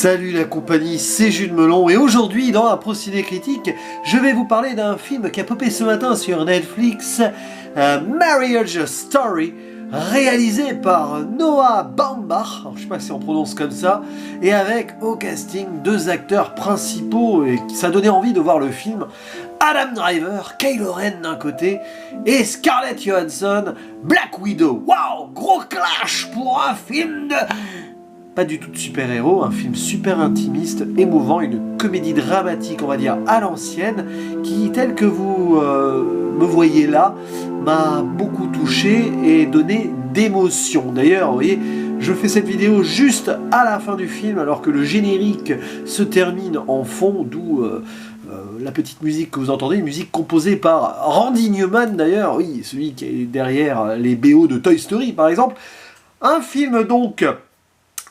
Salut la compagnie, c'est Jules Melon et aujourd'hui dans un Pro Ciné Critique, je vais vous parler d'un film qui a popé ce matin sur Netflix, Marriage Story, réalisé par Noah Baumbach, je sais pas si on prononce comme ça, et avec au casting deux acteurs principaux et ça donnait envie de voir le film. Adam Driver, Kylo Ren d'un côté, et Scarlett Johansson, Black Widow. Waouh, gros clash pour un film de... Pas du tout de super-héros, un film super intimiste, émouvant, une comédie dramatique, on va dire, à l'ancienne, qui, tel que vous me voyez là, m'a beaucoup touché et donné d'émotion. D'ailleurs, vous voyez, je fais cette vidéo juste à la fin du film, alors que le générique se termine en fond, d'où... la petite musique que vous entendez, une musique composée par Randy Newman d'ailleurs, oui, celui qui est derrière les BO de Toy Story par exemple. Un film donc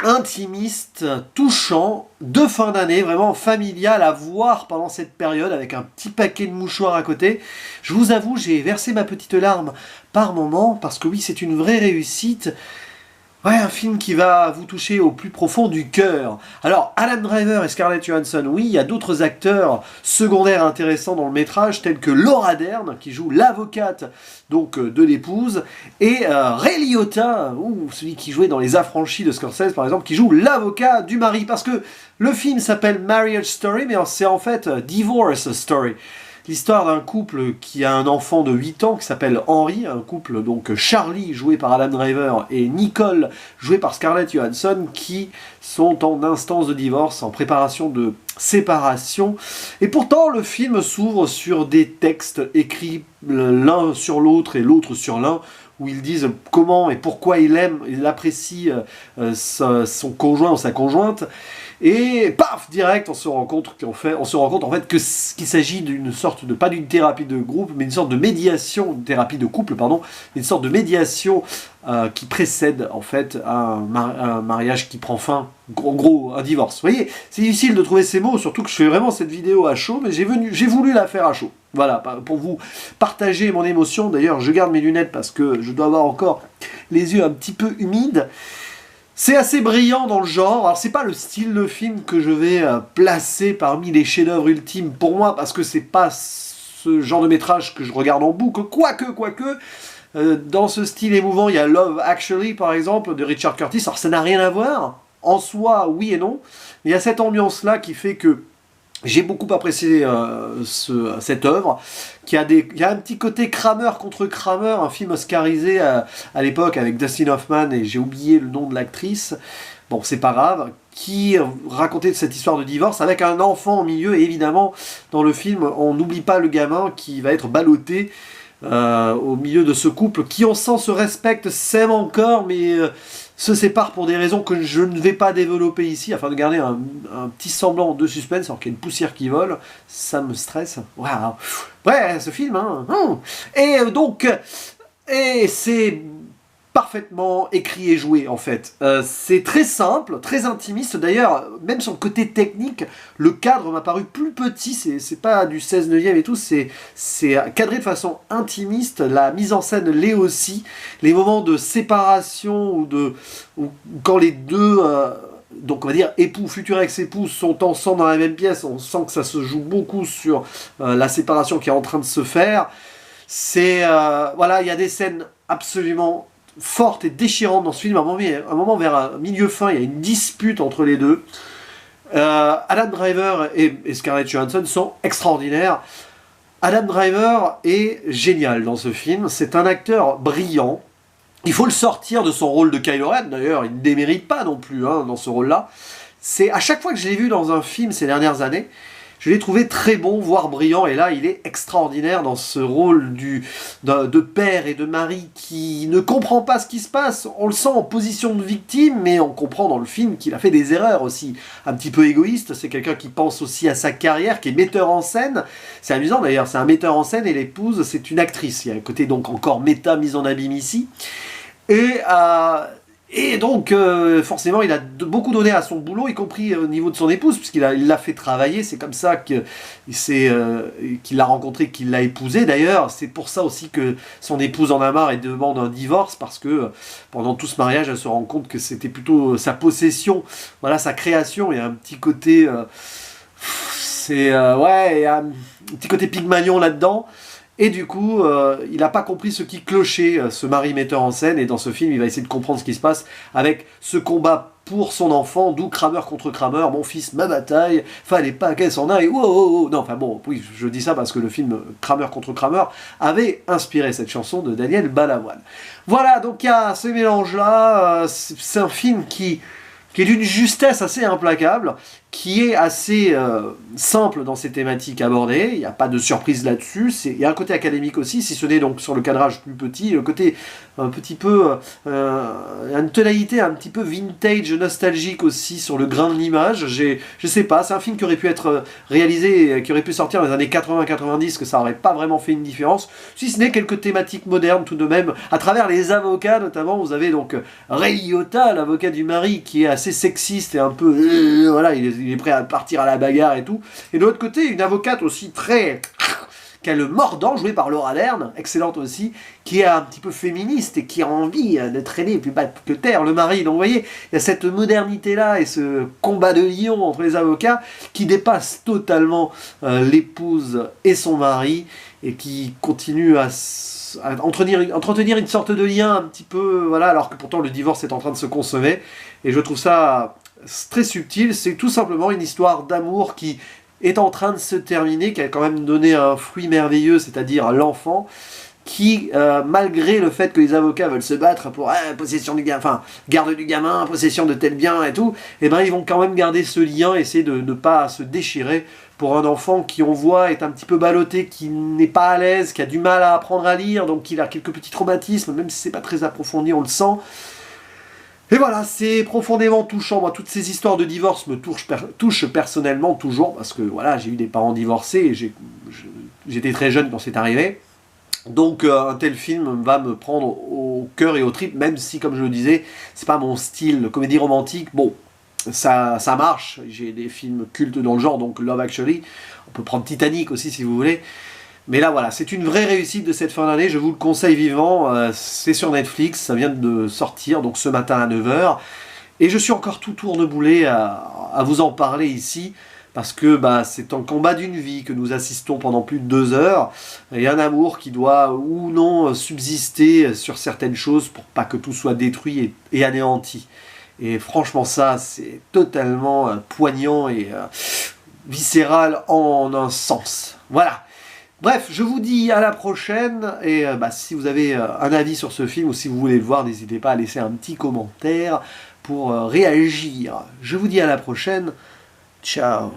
intimiste, touchant, de fin d'année, vraiment familial à voir pendant cette période avec un petit paquet de mouchoirs à côté. Je vous avoue, j'ai versé ma petite larme par moment parce que oui, c'est une vraie réussite. Ouais, un film qui va vous toucher au plus profond du cœur. Alors, Adam Driver et Scarlett Johansson, oui, il y a d'autres acteurs secondaires intéressants dans le métrage, tels que Laura Dern, qui joue l'avocate donc de l'épouse, et Ray Liotta, celui qui jouait dans Les Affranchis de Scorsese, par exemple, qui joue l'avocat du mari. Parce que le film s'appelle Marriage Story, mais c'est en fait Divorce Story. L'histoire d'un couple qui a un enfant de 8 ans qui s'appelle Henry, un couple donc Charlie joué par Adam Driver et Nicole jouée par Scarlett Johansson qui sont en instance de divorce, en préparation de séparation. Et pourtant le film s'ouvre sur des textes écrits l'un sur l'autre et l'autre sur l'un, où ils disent comment et pourquoi il apprécie son conjoint ou sa conjointe. Et paf, direct, on se rend compte en fait qu'il s'agit d'une sorte de, pas d'une thérapie de groupe, mais une sorte de médiation, une thérapie de couple, pardon, une sorte de médiation qui précède en fait un mariage qui prend fin, en gros un divorce. Vous voyez, c'est difficile de trouver ces mots, surtout que je fais vraiment cette vidéo à chaud, mais j'ai voulu la faire à chaud. Voilà, pour vous partager mon émotion. D'ailleurs, je garde mes lunettes parce que je dois avoir encore les yeux un petit peu humides. C'est assez brillant dans le genre. Alors c'est pas le style de film que je vais placer parmi les chefs-d'œuvre ultimes pour moi, parce que c'est pas ce genre de métrage que je regarde en boucle. Quoique, dans ce style émouvant, il y a Love Actually par exemple de Richard Curtis. Alors ça n'a rien à voir. En soi, oui et non. Mais il y a cette ambiance-là qui fait que j'ai beaucoup apprécié cette œuvre, qui a un petit côté Kramer contre Kramer, un film oscarisé à l'époque avec Dustin Hoffman, et j'ai oublié le nom de l'actrice, bon c'est pas grave, qui racontait cette histoire de divorce avec un enfant au milieu, et évidemment dans le film on n'oublie pas le gamin qui va être ballotté au milieu de ce couple qui on sent se respecte, s'aime encore, mais se séparent pour des raisons que je ne vais pas développer ici, afin de garder un petit semblant de suspense, alors qu'il y a une poussière qui vole, ça me stresse. Waouh. Ouais, ce film, hein. Et c'est parfaitement écrit et joué en fait. C'est très simple, très intimiste. D'ailleurs, même sur le côté technique, le cadre m'a paru plus petit. C'est pas du 16/9 et tout. C'est cadré de façon intimiste. La mise en scène l'est aussi. Les moments de séparation ou quand les deux donc on va dire futurs ex-époux sont ensemble dans la même pièce, on sent que ça se joue beaucoup sur la séparation qui est en train de se faire. C'est voilà, il y a des scènes absolument forte et déchirante dans ce film. À un moment vers un milieu fin, il y a une dispute entre les deux. Adam Driver et Scarlett Johansson sont extraordinaires. Adam Driver est génial dans ce film. C'est un acteur brillant. Il faut le sortir de son rôle de Kylo Ren. D'ailleurs, il ne démérite pas non plus dans ce rôle-là. C'est à chaque fois que je l'ai vu dans un film ces dernières années, je l'ai trouvé très bon, voire brillant, et là il est extraordinaire dans ce rôle de père et de mari qui ne comprend pas ce qui se passe. On le sent en position de victime, mais on comprend dans le film qu'il a fait des erreurs aussi, un petit peu égoïste. C'est quelqu'un qui pense aussi à sa carrière, qui est metteur en scène. C'est amusant d'ailleurs, c'est un metteur en scène et l'épouse c'est une actrice. Il y a un côté donc encore méta, mise en abîme ici. Et Et donc, forcément, il a beaucoup donné à son boulot, y compris au niveau de son épouse, il l'a fait travailler. C'est comme ça qu'il l'a rencontré, qu'il l'a épousé. D'ailleurs, c'est pour ça aussi que son épouse en a marre et demande un divorce, parce que pendant tout ce mariage, elle se rend compte que c'était plutôt sa possession, voilà, sa création. Il y a un petit côté, ouais, il y a un petit côté Pygmalion là-dedans. Et du coup, il n'a pas compris ce qui clochait ce mari metteur en scène. Et dans ce film, il va essayer de comprendre ce qui se passe avec ce combat pour son enfant, d'où Kramer contre Kramer, mon fils, ma bataille, fallait pas qu'elle s'en aille, oh, oh, oh. Non, enfin bon, oui, je dis ça parce que le film Kramer contre Kramer avait inspiré cette chanson de Daniel Balavoine. Voilà, donc il y a ce mélange-là, c'est un film qui est d'une justesse assez implacable, qui est assez simple dans ses thématiques abordées, il n'y a pas de surprise là-dessus, il y a un côté académique aussi, si ce n'est donc sur le cadrage plus petit, le côté un petit peu, une tonalité un petit peu vintage, nostalgique aussi sur le grain de l'image, je sais pas, c'est un film qui aurait pu être réalisé, qui aurait pu sortir dans les années 80-90, que ça aurait pas vraiment fait une différence, si ce n'est quelques thématiques modernes tout de même, à travers les avocats notamment, vous avez donc Ray Liotta, l'avocat du mari, qui est assez sexiste et un peu, voilà, il est prêt à partir à la bagarre et tout. Et de l'autre côté, une avocate aussi très... qui a le mordant, joué par Laura Dern, excellente aussi, qui est un petit peu féministe et qui a envie de traîner plus bas que terre le mari. Donc vous voyez, il y a cette modernité-là et ce combat de lion entre les avocats qui dépasse totalement l'épouse et son mari et qui continue à entretenir une sorte de lien un petit peu, voilà, alors que pourtant le divorce est en train de se consommer. Et je trouve ça très subtil, c'est tout simplement une histoire d'amour qui est en train de se terminer, qui a quand même donné un fruit merveilleux, c'est-à-dire l'enfant, qui, malgré le fait que les avocats veulent se battre pour possession du gamin, enfin, garde du gamin, possession de tel bien et tout, et ben ils vont quand même garder ce lien, essayer de ne pas se déchirer pour un enfant qui, on voit, est un petit peu ballotté, qui n'est pas à l'aise, qui a du mal à apprendre à lire, donc il a quelques petits traumatismes, même si c'est pas très approfondi, on le sent. Et voilà, c'est profondément touchant. Moi, toutes ces histoires de divorce me touchent personnellement toujours, parce que voilà, j'ai eu des parents divorcés et j'étais très jeune quand c'est arrivé. Donc un tel film va me prendre au cœur et au tripes, même si, comme je le disais, c'est pas mon style comédie romantique. Bon, ça marche, j'ai des films cultes dans le genre, donc Love Actually, on peut prendre Titanic aussi si vous voulez. Mais là voilà, c'est une vraie réussite de cette fin d'année, je vous le conseille vivement, c'est sur Netflix, ça vient de sortir, donc ce matin à 9 h. Et je suis encore tout tourneboulé à vous en parler ici, parce que bah, c'est un combat d'une vie que nous assistons pendant plus de 2 heures, et un amour qui doit ou non subsister sur certaines choses pour pas que tout soit détruit et anéanti. Et franchement ça, c'est totalement poignant et viscéral en un sens. Voilà. Bref, je vous dis à la prochaine, et si vous avez un avis sur ce film ou si vous voulez le voir, n'hésitez pas à laisser un petit commentaire pour réagir. Je vous dis à la prochaine, ciao.